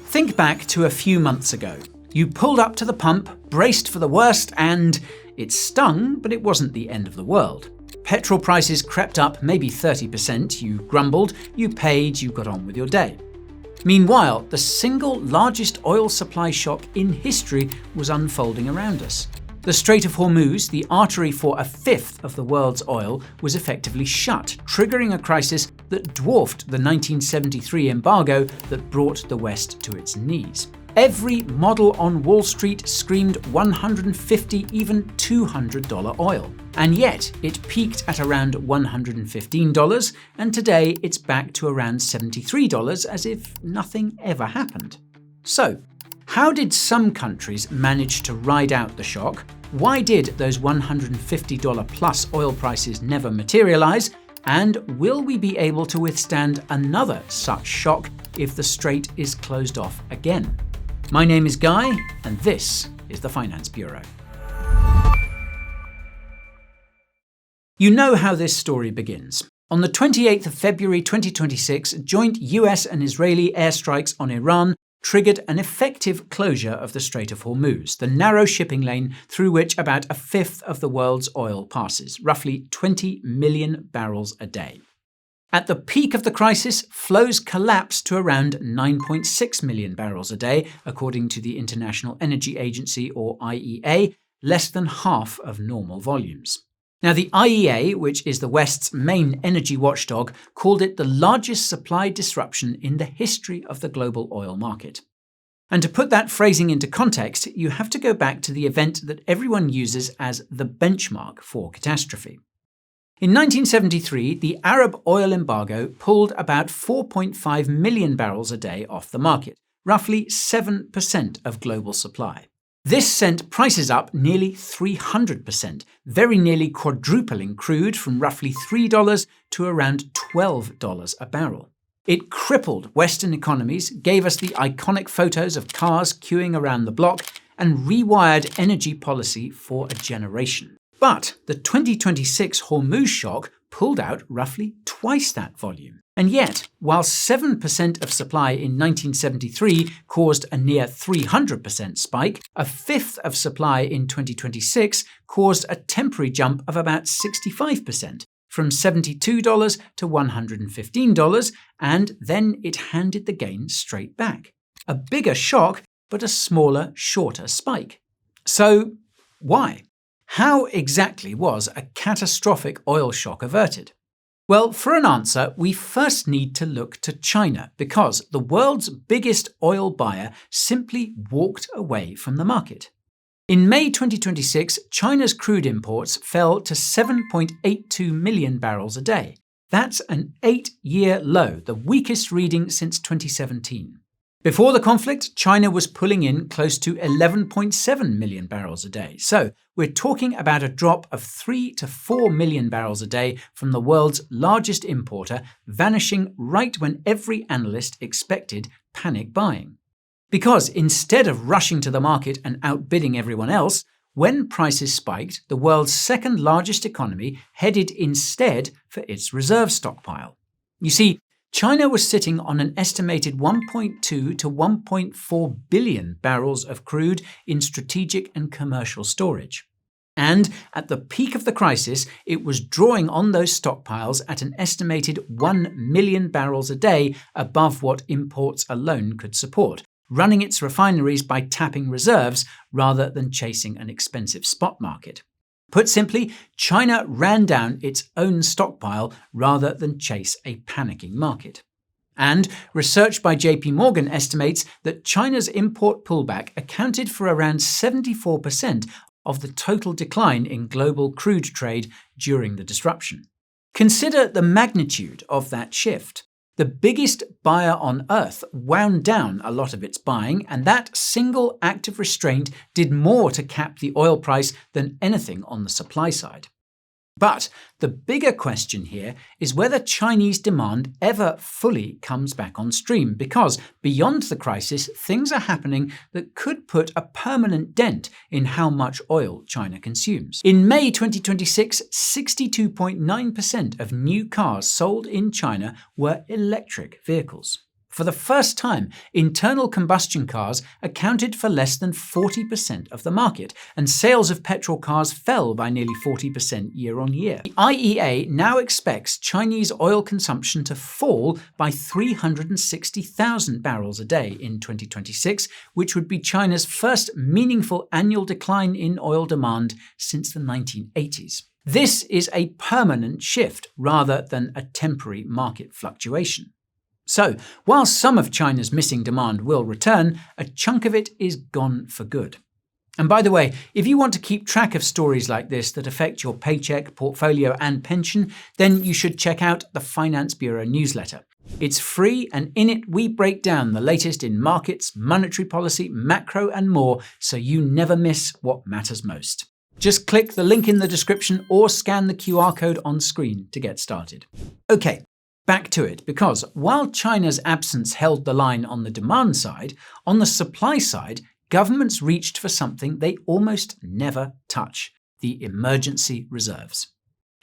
Think back to a few months ago. You pulled up to the pump, braced for the worst, and it stung, but it wasn't the end of the world. Petrol prices crept up maybe 30%, you grumbled, you paid, you got on with your day. Meanwhile, the single largest oil supply shock in history was unfolding around us. The Strait of Hormuz, the artery for a fifth of the world's oil, was effectively shut, triggering a crisis that dwarfed the 1973 embargo that brought the West to its knees. Every model on Wall Street screamed $150, even $200 oil. And yet, it peaked at around $115, and today it's back to around $73 as if nothing ever happened. So, how did some countries manage to ride out the shock? Why did those $150 plus oil prices never materialize? And will we be able to withstand another such shock if the strait is closed off again? My name is Guy, and this is the Finance Bureau. You know how this story begins. On the 28th of February 2026, joint US and Israeli airstrikes on Iran triggered an effective closure of the Strait of Hormuz, the narrow shipping lane through which about a fifth of the world's oil passes, roughly 20 million barrels a day. At the peak of the crisis, flows collapsed to around 9.6 million barrels a day, according to the International Energy Agency, or IEA, less than half of normal volumes. Now, the IEA, which is the West's main energy watchdog, called it the largest supply disruption in the history of the global oil market. And to put that phrasing into context, you have to go back to the event that everyone uses as the benchmark for catastrophe. In 1973, the Arab oil embargo pulled about 4.5 million barrels a day off the market, roughly 7% of global supply. This sent prices up nearly 300%, very nearly quadrupling crude from roughly $3 to around $12 a barrel. It crippled Western economies, gave us the iconic photos of cars queuing around the block, and rewired energy policy for a generation. But the 2026 Hormuz shock pulled out roughly twice that volume. And yet, while 7% of supply in 1973 caused a near 300% spike, a fifth of supply in 2026 caused a temporary jump of about 65%, from $72 to $115, and then it handed the gain straight back. A bigger shock, but a smaller, shorter spike. So, why? How exactly was a catastrophic oil shock averted? Well, for an answer, we first need to look to China, because the world's biggest oil buyer simply walked away from the market. In May 2026, China's crude imports fell to 7.82 million barrels a day. That's an 8-year low, the weakest reading since 2017. Before the conflict, China was pulling in close to 11.7 million barrels a day. So we're talking about a drop of 3 to 4 million barrels a day from the world's largest importer, vanishing right when every analyst expected panic buying. Because instead of rushing to the market and outbidding everyone else, when prices spiked, the world's second largest economy headed instead for its reserve stockpile. You see, China was sitting on an estimated 1.2 to 1.4 billion barrels of crude in strategic and commercial storage. And at the peak of the crisis, it was drawing on those stockpiles at an estimated 1 million barrels a day above what imports alone could support, running its refineries by tapping reserves rather than chasing an expensive spot market. Put simply, China ran down its own stockpile rather than chase a panicking market. And research by JP Morgan estimates that China's import pullback accounted for around 74% of the total decline in global crude trade during the disruption. Consider the magnitude of that shift. The biggest buyer on earth wound down a lot of its buying, and that single act of restraint did more to cap the oil price than anything on the supply side. But the bigger question here is whether Chinese demand ever fully comes back on stream, because beyond the crisis, things are happening that could put a permanent dent in how much oil China consumes. In May 2026, 62.9% of new cars sold in China were electric vehicles. For the first time, internal combustion cars accounted for less than 40% of the market, and sales of petrol cars fell by nearly 40% year on year. The IEA now expects Chinese oil consumption to fall by 360,000 barrels a day in 2026, which would be China's first meaningful annual decline in oil demand since the 1980s. This is a permanent shift rather than a temporary market fluctuation. So, while some of China's missing demand will return, a chunk of it is gone for good. And by the way, if you want to keep track of stories like this that affect your paycheck, portfolio, and pension, then you should check out the Finance Bureau newsletter. It's free, and in it we break down the latest in markets, monetary policy, macro, and more, so you never miss what matters most. Just click the link in the description or scan the QR code on screen to get started. Okay. Back to it, because while China's absence held the line on the demand side, on the supply side, governments reached for something they almost never touch: the emergency reserves.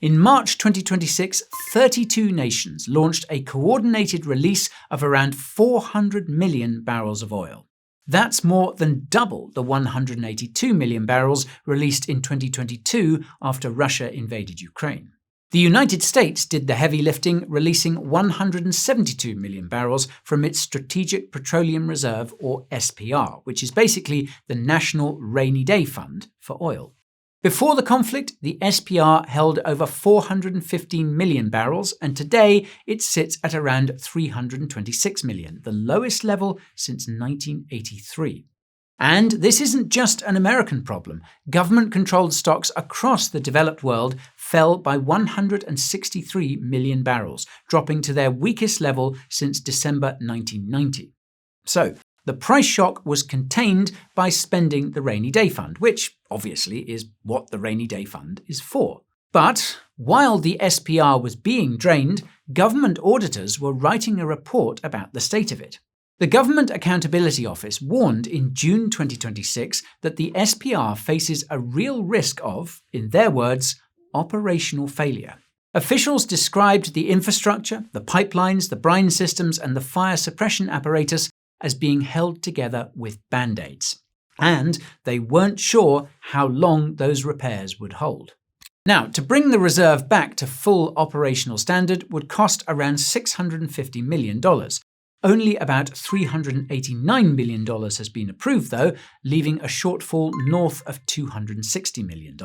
In March 2026, 32 nations launched a coordinated release of around 400 million barrels of oil. That's more than double the 182 million barrels released in 2022 after Russia invaded Ukraine. The United States did the heavy lifting, releasing 172 million barrels from its Strategic Petroleum Reserve, or SPR, which is basically the National Rainy Day Fund for oil. Before the conflict, the SPR held over 415 million barrels, and today it sits at around 326 million, the lowest level since 1983. And this isn't just an American problem. Government-controlled stocks across the developed world fell by 163 million barrels, dropping to their weakest level since December 1990. So, the price shock was contained by spending the Rainy Day Fund, which obviously is what the Rainy Day Fund is for. But while the SPR was being drained, government auditors were writing a report about the state of it. The Government Accountability Office warned in June 2026 that the SPR faces a real risk of, in their words, operational failure. Officials described the infrastructure, the pipelines, the brine systems, and the fire suppression apparatus as being held together with band-aids. And they weren't sure how long those repairs would hold. Now, to bring the reserve back to full operational standard would cost around $650 million. Only about $389 million has been approved, though, leaving a shortfall north of $260 million.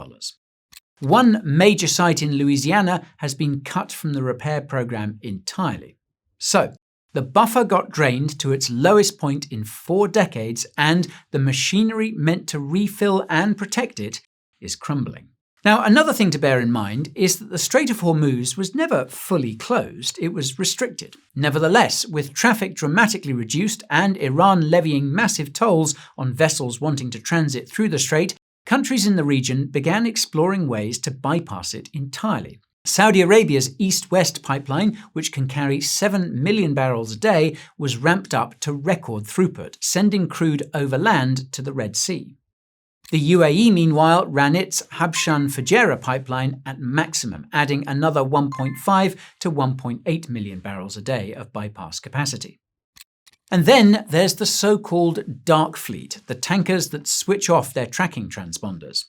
One major site in Louisiana has been cut from the repair program entirely. So, the buffer got drained to its lowest point in 4 decades, and the machinery meant to refill and protect it is crumbling. Now, another thing to bear in mind is that the Strait of Hormuz was never fully closed, it was restricted. Nevertheless, with traffic dramatically reduced and Iran levying massive tolls on vessels wanting to transit through the strait, countries in the region began exploring ways to bypass it entirely. Saudi Arabia's east-west pipeline, which can carry 7 million barrels a day, was ramped up to record throughput, sending crude overland to the Red Sea. The UAE, meanwhile, ran its Habshan-Fujairah pipeline at maximum, adding another 1.5 to 1.8 million barrels a day of bypass capacity. And then there's the so-called dark fleet, the tankers that switch off their tracking transponders.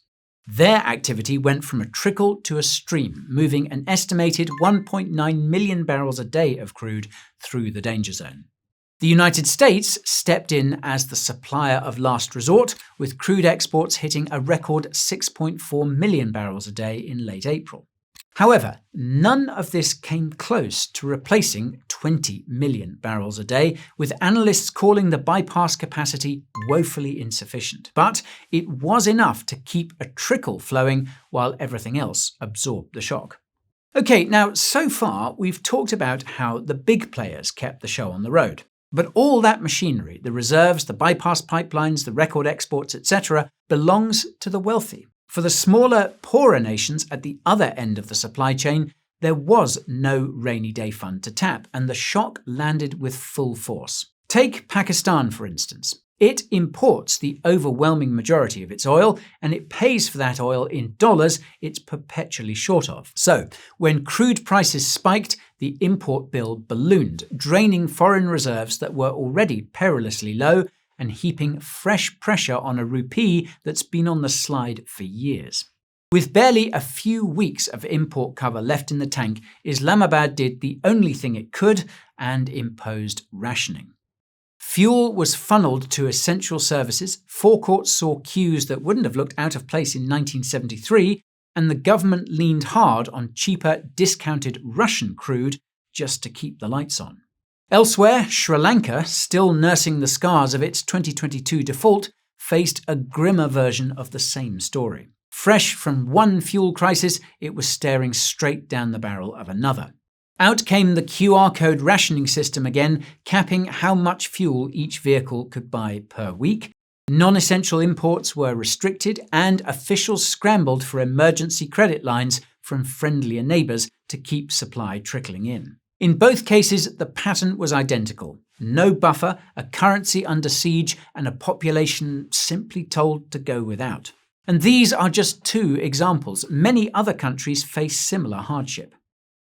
Their activity went from a trickle to a stream, moving an estimated 1.9 million barrels a day of crude through the danger zone. The United States stepped in as the supplier of last resort, with crude exports hitting a record 6.4 million barrels a day in late April. However, none of this came close to replacing 20 million barrels a day, with analysts calling the bypass capacity woefully insufficient. But it was enough to keep a trickle flowing while everything else absorbed the shock. Okay, now so far we've talked about how the big players kept the show on the road. But all that machinery, the reserves, the bypass pipelines, the record exports, etc., belongs to the wealthy. For the smaller, poorer nations at the other end of the supply chain, there was no rainy day fund to tap, and the shock landed with full force. Take Pakistan, for instance. It imports the overwhelming majority of its oil, and it pays for that oil in dollars it's perpetually short of. So, when crude prices spiked, the import bill ballooned, draining foreign reserves that were already perilously low and heaping fresh pressure on a rupee that's been on the slide for years. With barely a few weeks of import cover left in the tank, Islamabad did the only thing it could and imposed rationing. Fuel was funneled to essential services, forecourts saw queues that wouldn't have looked out of place in 1973, and the government leaned hard on cheaper, discounted Russian crude just to keep the lights on. Elsewhere, Sri Lanka, still nursing the scars of its 2022 default, faced a grimmer version of the same story. Fresh from one fuel crisis, it was staring straight down the barrel of another. Out came the QR code rationing system again, capping how much fuel each vehicle could buy per week. Non-essential imports were restricted, and officials scrambled for emergency credit lines from friendlier neighbours to keep supply trickling in. In both cases, the pattern was identical. No buffer, a currency under siege, and a population simply told to go without. And these are just two examples. Many other countries face similar hardship.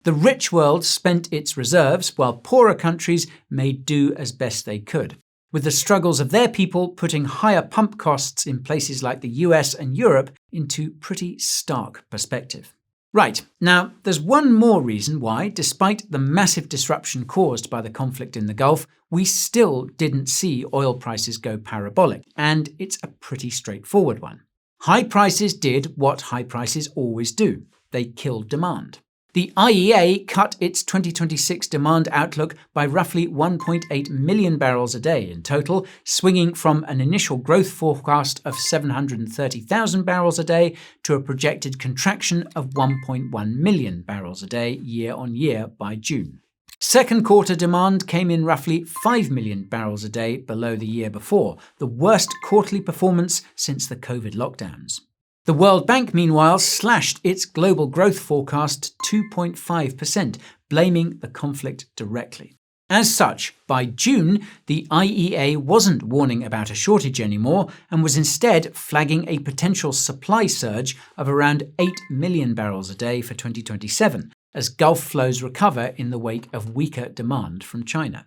The rich world spent its reserves, while poorer countries made do as best they could, with the struggles of their people putting higher pump costs in places like the US and Europe into pretty stark perspective. Right, now there's one more reason why, despite the massive disruption caused by the conflict in the Gulf, we still didn't see oil prices go parabolic, and it's a pretty straightforward one. High prices did what high prices always do. They killed demand. The IEA cut its 2026 demand outlook by roughly 1.8 million barrels a day in total, swinging from an initial growth forecast of 730,000 barrels a day to a projected contraction of 1.1 million barrels a day year on year by June. Second quarter demand came in roughly 5 million barrels a day below the year before, the worst quarterly performance since the COVID lockdowns. The World Bank, meanwhile, slashed its global growth forecast 2.5%, blaming the conflict directly. As such, by June, the IEA wasn't warning about a shortage anymore and was instead flagging a potential supply surge of around 8 million barrels a day for 2027, as Gulf flows recover in the wake of weaker demand from China.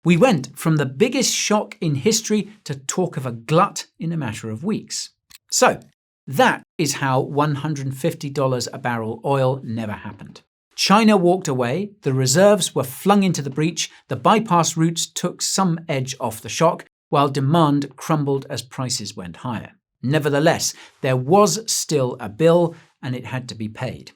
We went from the biggest shock in history to talk of a glut in a matter of weeks. So, that is how $150 a barrel oil never happened. China walked away, the reserves were flung into the breach, the bypass routes took some edge off the shock, while demand crumbled as prices went higher. Nevertheless, there was still a bill, and it had to be paid.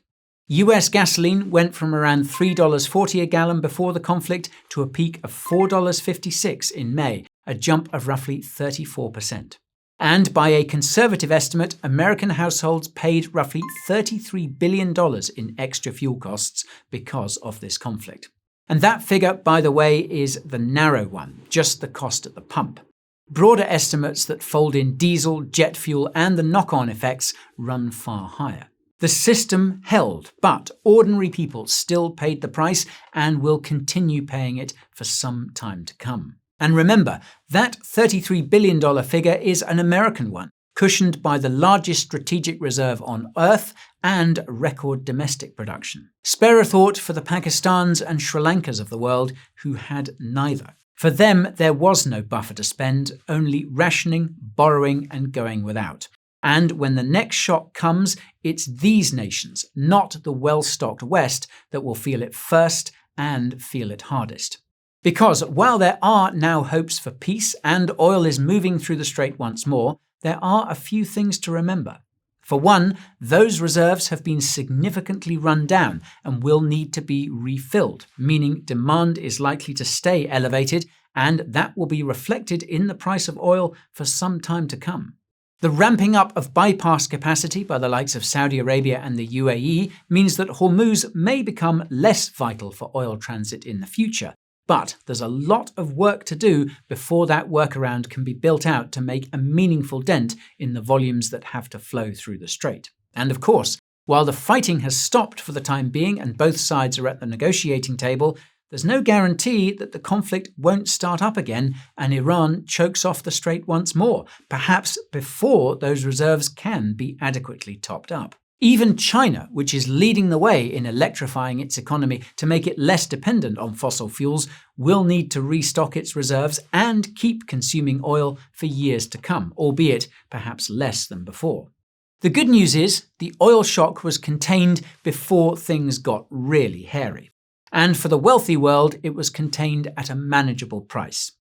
US gasoline went from around $3.40 a gallon before the conflict to a peak of $4.56 in May, a jump of roughly 34%. And by a conservative estimate, American households paid roughly $33 billion in extra fuel costs because of this conflict. And that figure, by the way, is the narrow one, just the cost at the pump. Broader estimates that fold in diesel, jet fuel, and the knock-on effects run far higher. The system held, but ordinary people still paid the price and will continue paying it for some time to come. And remember, that $33 billion figure is an American one, cushioned by the largest strategic reserve on Earth and record domestic production. Spare a thought for the Pakistans and Sri Lankas of the world who had neither. For them, there was no buffer to spend, only rationing, borrowing, and going without. And when the next shock comes, it's these nations, not the well-stocked West, that will feel it first and feel it hardest. Because while there are now hopes for peace and oil is moving through the strait once more, there are a few things to remember. For one, those reserves have been significantly run down and will need to be refilled, meaning demand is likely to stay elevated, and that will be reflected in the price of oil for some time to come. The ramping up of bypass capacity by the likes of Saudi Arabia and the UAE means that Hormuz may become less vital for oil transit in the future. But there's a lot of work to do before that workaround can be built out to make a meaningful dent in the volumes that have to flow through the strait. And of course, while the fighting has stopped for the time being and both sides are at the negotiating table, there's no guarantee that the conflict won't start up again and Iran chokes off the strait once more, perhaps before those reserves can be adequately topped up. Even China, which is leading the way in electrifying its economy to make it less dependent on fossil fuels, will need to restock its reserves and keep consuming oil for years to come, albeit perhaps less than before. The good news is the oil shock was contained before things got really hairy. And for the wealthy world, it was contained at a manageable price.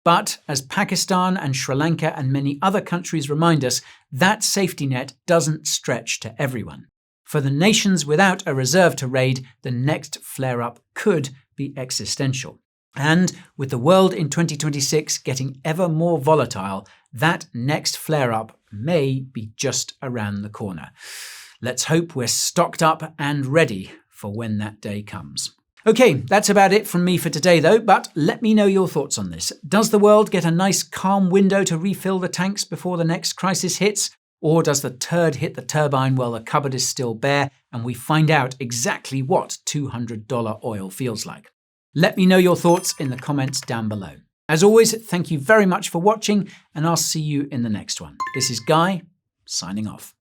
But as Pakistan and Sri Lanka and many other countries remind us, that safety net doesn't stretch to everyone. For the nations without a reserve to raid, the next flare-up could be existential. And with the world in 2026 getting ever more volatile, that next flare-up may be just around the corner. Let's hope we're stocked up and ready for when that day comes. Okay, that's about it from me for today though, but let me know your thoughts on this. Does the world get a nice calm window to refill the tanks before the next crisis hits? Or does the turd hit the turbine while the cupboard is still bare and we find out exactly what $200 oil feels like? Let me know your thoughts in the comments down below. As always, thank you very much for watching and I'll see you in the next one. This is Guy, signing off.